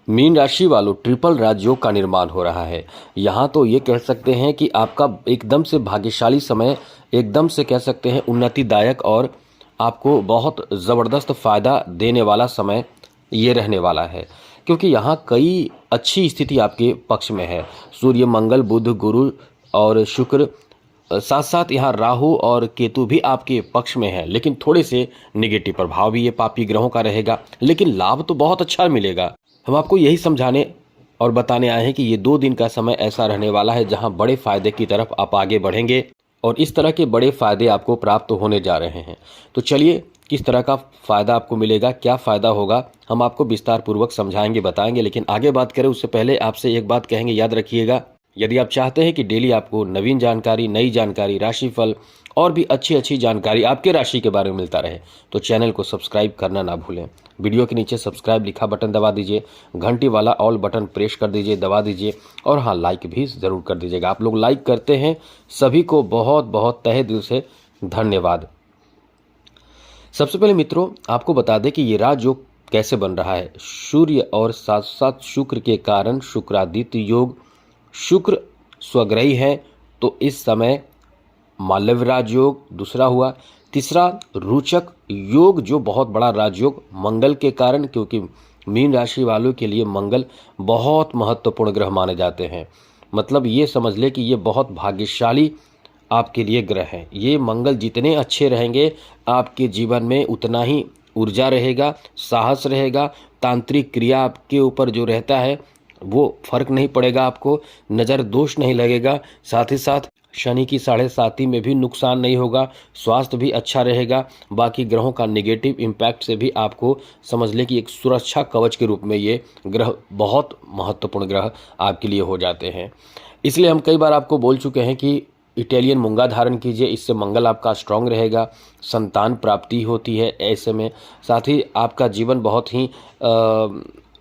Mean राशि वालों, triple राजयोग का निर्माण हो रहा है। यहाँ तो ये कह सकते हैं कि आपका एकदम से भाग्यशाली समय, एकदम से कह सकते हैं उन्नतिदायक और आपको बहुत ज़बरदस्त फ़ायदा देने वाला समय ये रहने वाला है, क्योंकि यहाँ कई अच्छी स्थिति आपके पक्ष में है। सूर्य, मंगल, बुध, गुरु और शुक्र, साथ साथ यहाँ राहु और केतु भी आपके पक्ष में है, लेकिन थोड़े से निगेटिव प्रभाव भी ये पापी ग्रहों का रहेगा, लेकिन लाभ तो बहुत अच्छा मिलेगा। हम आपको यही समझाने और बताने आए हैं कि ये 2 दिन का समय ऐसा रहने वाला है जहां बड़े फायदे की तरफ आप आगे बढ़ेंगे और इस तरह के बड़े फायदे आपको प्राप्त होने जा रहे हैं। तो चलिए, किस तरह का फ़ायदा आपको मिलेगा, क्या फ़ायदा होगा, हम आपको विस्तार पूर्वक समझाएंगे, बताएंगे। लेकिन आगे बात करें उससे पहले आपसे एक बात कहेंगे, याद रखिएगा, यदि आप चाहते हैं कि डेली आपको नवीन जानकारी, नई जानकारी, राशिफल और भी अच्छी अच्छी जानकारी आपके राशि के बारे में मिलता रहे, तो चैनल को सब्सक्राइब करना ना भूलें। वीडियो के नीचे सब्सक्राइब लिखा बटन दबा दीजिए, घंटी वाला ऑल बटन प्रेस कर दीजिए, दबा दीजिए, और हाँ, लाइक भी ज़रूर कर दीजिएगा। आप लोग लाइक करते हैं, सभी को बहुत बहुत तहे दिल से धन्यवाद। सबसे पहले मित्रों, आपको बता दें कि ये राजयोग कैसे बन रहा है। सूर्य और साथ साथ शुक्र के कारण शुक्रादित्य योग, शुक्र स्वग्रही है, तो इस समय मालव्य राजयोग दूसरा हुआ। तीसरा रोचक योग, जो बहुत बड़ा राजयोग मंगल के कारण, क्योंकि मीन राशि वालों के लिए मंगल बहुत महत्वपूर्ण ग्रह माने जाते हैं। मतलब ये समझ ले कि ये बहुत भाग्यशाली आपके लिए ग्रह हैं। ये मंगल जितने अच्छे रहेंगे, आपके जीवन में उतना ही ऊर्जा रहेगा, साहस रहेगा, तांत्रिक क्रिया आपके ऊपर जो रहता है वो फर्क नहीं पड़ेगा, आपको नज़र दोष नहीं लगेगा। साथ ही साथ शनि की 7.5 में भी नुकसान नहीं होगा, स्वास्थ्य भी अच्छा रहेगा। बाकी ग्रहों का नेगेटिव इम्पैक्ट से भी आपको समझ ले कि एक सुरक्षा कवच के रूप में ये ग्रह बहुत महत्वपूर्ण ग्रह आपके लिए हो जाते हैं। इसलिए हम कई बार आपको बोल चुके हैं कि इटालियन मूंगा धारण कीजिए, इससे मंगल आपका स्ट्रांग रहेगा, संतान प्राप्ति होती है ऐसे में। साथ ही आपका जीवन बहुत ही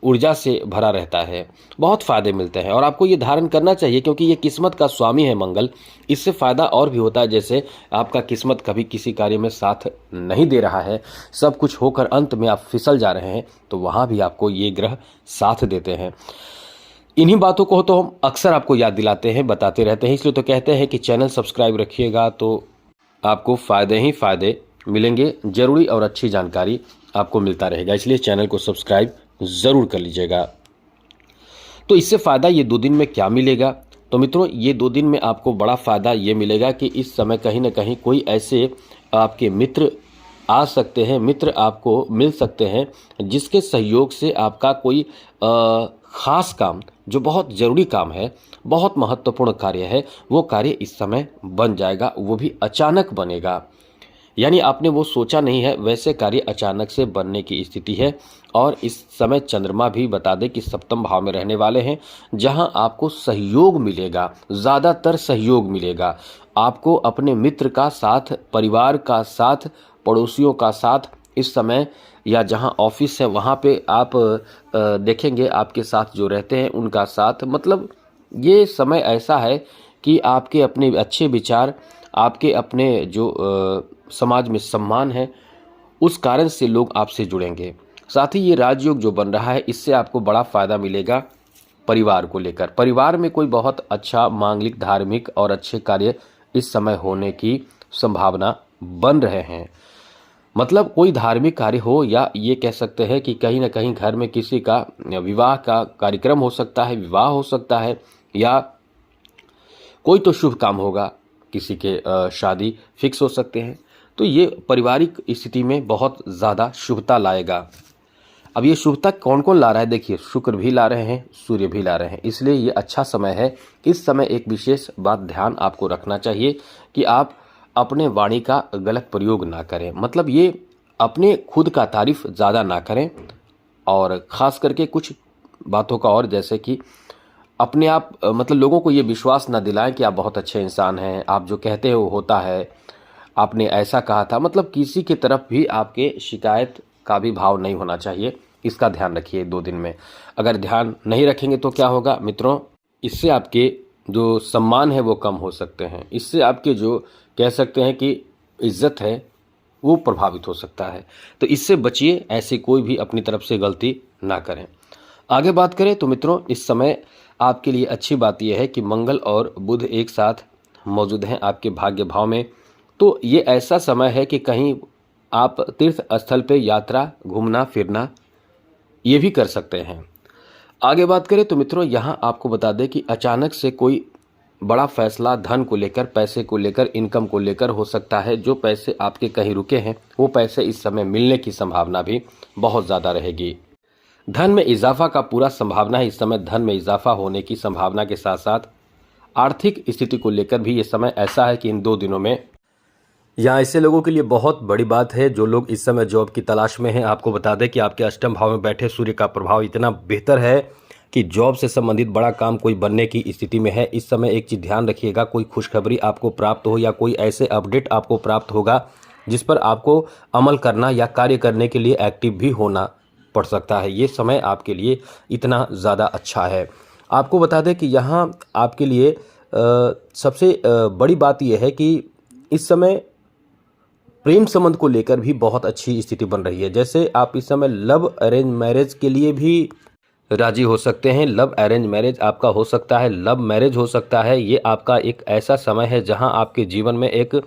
ऊर्जा से भरा रहता है, बहुत फ़ायदे मिलते हैं और आपको ये धारण करना चाहिए, क्योंकि ये किस्मत का स्वामी है मंगल। इससे फ़ायदा और भी होता है, जैसे आपका किस्मत कभी किसी कार्य में साथ नहीं दे रहा है, सब कुछ होकर अंत में आप फिसल जा रहे हैं, तो वहाँ भी आपको ये ग्रह साथ देते हैं। इन्हीं बातों को तो हम अक्सर आपको याद दिलाते हैं, बताते रहते हैं, इसलिए तो कहते हैं कि चैनल सब्सक्राइब रखिएगा तो आपको फ़ायदे ही फ़ायदे मिलेंगे, ज़रूरी और अच्छी जानकारी आपको मिलता रहेगा, इसलिए चैनल को सब्सक्राइब ज़रूर कर लीजिएगा। तो इससे फ़ायदा ये 2 दिन में क्या मिलेगा? तो मित्रों, ये 2 दिन में आपको बड़ा फ़ायदा ये मिलेगा कि इस समय कहीं ना कहीं कोई ऐसे आपके मित्र आ सकते हैं, मित्र आपको मिल सकते हैं, जिसके सहयोग से आपका कोई ख़ास काम, जो बहुत ज़रूरी काम है, बहुत महत्वपूर्ण कार्य है, वो कार्य इस समय बन जाएगा, वो भी अचानक बनेगा। यानी आपने वो सोचा नहीं है, वैसे कार्य अचानक से बनने की स्थिति है। और इस समय चंद्रमा भी बता दें कि 7वें भाव में रहने वाले हैं, जहां आपको सहयोग मिलेगा, ज़्यादातर सहयोग मिलेगा आपको अपने मित्र का साथ, परिवार का साथ, पड़ोसियों का साथ इस समय, या जहां ऑफिस है वहां पे आप देखेंगे आपके साथ जो रहते हैं उनका साथ। मतलब ये समय ऐसा है कि आपके अपने अच्छे विचार, आपके अपने जो समाज में सम्मान है, उस कारण से लोग आपसे जुड़ेंगे। साथ ही ये राजयोग जो बन रहा है, इससे आपको बड़ा फ़ायदा मिलेगा परिवार को लेकर। परिवार में कोई बहुत अच्छा मांगलिक, धार्मिक और अच्छे कार्य इस समय होने की संभावना बन रहे हैं। मतलब कोई धार्मिक कार्य हो, या ये कह सकते हैं कि कहीं ना कहीं घर में किसी का विवाह का कार्यक्रम हो सकता है, विवाह हो सकता है, या कोई तो शुभ काम होगा, किसी के शादी फिक्स हो सकते हैं। तो ये पारिवारिक स्थिति में बहुत ज़्यादा शुभता लाएगा। अब ये शुभता कौन कौन ला रहा है? देखिए, शुक्र भी ला रहे हैं, सूर्य भी ला रहे हैं, इसलिए ये अच्छा समय है। इस समय एक विशेष बात ध्यान आपको रखना चाहिए कि आप अपने वाणी का गलत प्रयोग ना करें। मतलब ये अपने खुद का तारीफ ज़्यादा ना करें, और ख़ास करके कुछ बातों का, और जैसे कि अपने आप मतलब लोगों को ये विश्वास ना दिलाएं कि आप बहुत अच्छे इंसान हैं, आप जो कहते हो होता है, आपने ऐसा कहा था। मतलब किसी की तरफ भी आपके शिकायत का भी भाव नहीं होना चाहिए, इसका ध्यान रखिए 2 दिन में। अगर ध्यान नहीं रखेंगे तो क्या होगा मित्रों? इससे आपके जो सम्मान है वो कम हो सकते हैं, इससे आपके जो कह सकते हैं कि इज्जत है वो प्रभावित हो सकता है। तो इससे बचिए, ऐसे कोई भी अपनी तरफ से गलती ना करें। आगे बात करें तो मित्रों, इस समय आपके लिए अच्छी बात यह है कि मंगल और बुध एक साथ मौजूद हैं आपके भाग्य भाव में। तो ये ऐसा समय है कि कहीं आप तीर्थ स्थल पे यात्रा, घूमना फिरना ये भी कर सकते हैं। आगे बात करें तो मित्रों, यहाँ आपको बता दें कि अचानक से कोई बड़ा फैसला धन को लेकर, पैसे को लेकर, इनकम को लेकर हो सकता है। जो पैसे आपके कहीं रुके हैं वो पैसे इस समय मिलने की संभावना भी बहुत ज़्यादा रहेगी। धन में इजाफा का पूरा संभावना है। इस समय धन में इजाफा होने की संभावना के साथ साथ आर्थिक स्थिति को लेकर भी ये समय ऐसा है कि इन 2 दिनों में यहाँ ऐसे लोगों के लिए बहुत बड़ी बात है जो लोग इस समय जॉब की तलाश में हैं। आपको बता दें कि आपके अष्टम भाव में बैठे सूर्य का प्रभाव इतना बेहतर है कि जॉब से संबंधित बड़ा काम कोई बनने की स्थिति में है। इस समय एक चीज़ ध्यान रखिएगा, कोई खुशखबरी आपको प्राप्त हो या कोई ऐसे अपडेट आपको प्राप्त होगा जिस पर आपको अमल करना या कार्य करने के लिए एक्टिव भी होना पड़ सकता है। ये समय आपके लिए इतना ज़्यादा अच्छा है। आपको बता दें कि यहाँ आपके लिए सबसे बड़ी बात यह है कि इस समय प्रेम संबंध को लेकर भी बहुत अच्छी स्थिति बन रही है। जैसे आप इस समय लव अरेंज मैरिज के लिए भी राजी हो सकते हैं। लव अरेंज मैरिज आपका हो सकता है, लव मैरिज हो सकता है। ये आपका एक ऐसा समय है जहां आपके जीवन में एक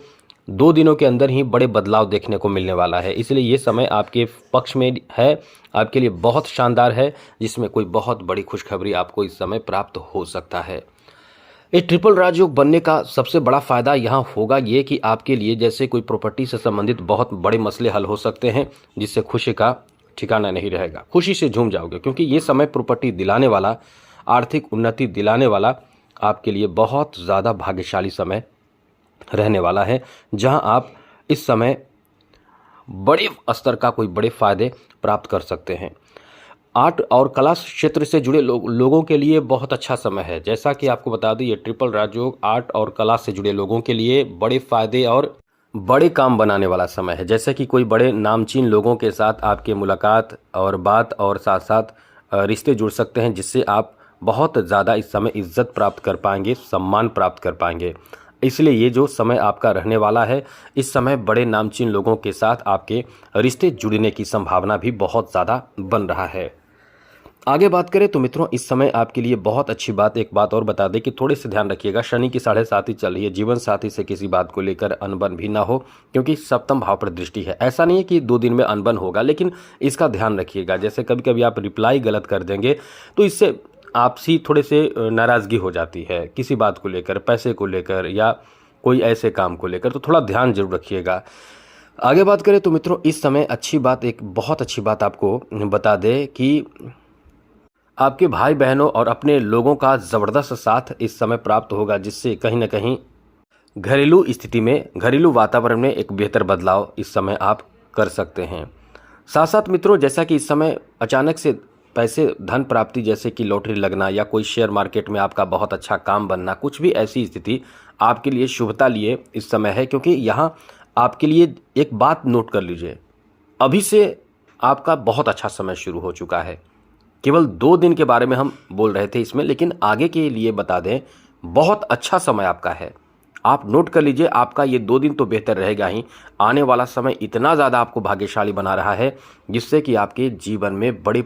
2 दिनों के अंदर ही बड़े बदलाव देखने को मिलने वाला है। इसलिए ये समय आपके पक्ष में है, आपके लिए बहुत शानदार है, जिसमें कोई बहुत बड़ी खुशखबरी आपको इस समय प्राप्त हो सकता है। इस ट्रिपल राजयोग बनने का सबसे बड़ा फायदा यहाँ होगा ये कि आपके लिए जैसे कोई प्रॉपर्टी से संबंधित बहुत बड़े मसले हल हो सकते हैं, जिससे खुशी का ठिकाना नहीं रहेगा। खुशी से झूम जाओगे क्योंकि ये समय प्रॉपर्टी दिलाने वाला, आर्थिक उन्नति दिलाने वाला आपके लिए बहुत ज़्यादा भाग्यशाली समय रहने वाला है, जहां आप इस समय बड़े स्तर का कोई बड़े फायदे प्राप्त कर सकते हैं। आर्ट और कला क्षेत्र से जुड़े लोगों के लिए बहुत अच्छा समय है। जैसा कि आपको बता दें, ये ट्रिपल राजयोग आर्ट और कला से जुड़े लोगों के लिए बड़े फायदे और बड़े काम बनाने वाला समय है। जैसे कि कोई बड़े नामचीन लोगों के साथ आपकी मुलाकात और बात और साथ साथ रिश्ते जुड़ सकते हैं, जिससे आप बहुत ज़्यादा इस समय इज्जत प्राप्त कर पाएंगे, सम्मान प्राप्त कर पाएंगे। इसलिए ये जो समय आपका रहने वाला है, इस समय बड़े नामचीन लोगों के साथ आपके रिश्ते जुड़ने की संभावना भी बहुत ज़्यादा बन रहा है। आगे बात करें तो मित्रों, इस समय आपके लिए बहुत अच्छी बात, एक बात और बता दें कि थोड़े से ध्यान रखिएगा, शनि की 7.5 चल रही है। जीवन साथी से किसी बात को लेकर अनबन भी ना हो, क्योंकि सप्तम भाव पर दृष्टि है। ऐसा नहीं है कि 2 दिन में अनबन होगा, लेकिन इसका ध्यान रखिएगा। जैसे कभी कभी आप रिप्लाई गलत कर देंगे तो इससे आपसी थोड़े से नाराज़गी हो जाती है, किसी बात को लेकर, पैसे को लेकर या कोई ऐसे काम को लेकर, तो थोड़ा ध्यान जरूर रखिएगा। आगे बात करें तो मित्रों, इस समय अच्छी बात, एक बहुत अच्छी बात आपको बता दें कि आपके भाई बहनों और अपने लोगों का ज़बरदस्त साथ इस समय प्राप्त होगा, जिससे कहीं ना कहीं घरेलू स्थिति में, घरेलू वातावरण में एक बेहतर बदलाव इस समय आप कर सकते हैं। साथ साथ मित्रों, जैसा कि इस समय अचानक से पैसे, धन प्राप्ति, जैसे कि लॉटरी लगना या कोई शेयर मार्केट में आपका बहुत अच्छा काम बनना, कुछ भी ऐसी स्थिति आपके लिए शुभता लिए इस समय है। क्योंकि यहाँ आपके लिए एक बात नोट कर लीजिए, अभी से आपका बहुत अच्छा समय शुरू हो चुका है। केवल 2 दिन के बारे में हम बोल रहे थे इसमें, लेकिन आगे के लिए बता दें, बहुत अच्छा समय आपका है। आप नोट कर लीजिए, आपका ये 2 दिन तो बेहतर रहेगा ही, आने वाला समय इतना ज़्यादा आपको भाग्यशाली बना रहा है, जिससे कि आपके जीवन में बड़े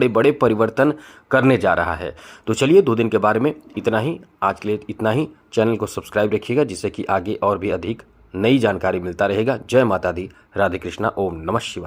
बड़े परिवर्तन करने जा रहा है। तो चलिए, 2 दिन के बारे में इतना ही, आज के लिए इतना ही। चैनल को सब्सक्राइब रखिएगा, जिससे कि आगे और भी अधिक नई जानकारी मिलता रहेगा। जय माता दी, राधे कृष्णा, ओम नमः शिवाय।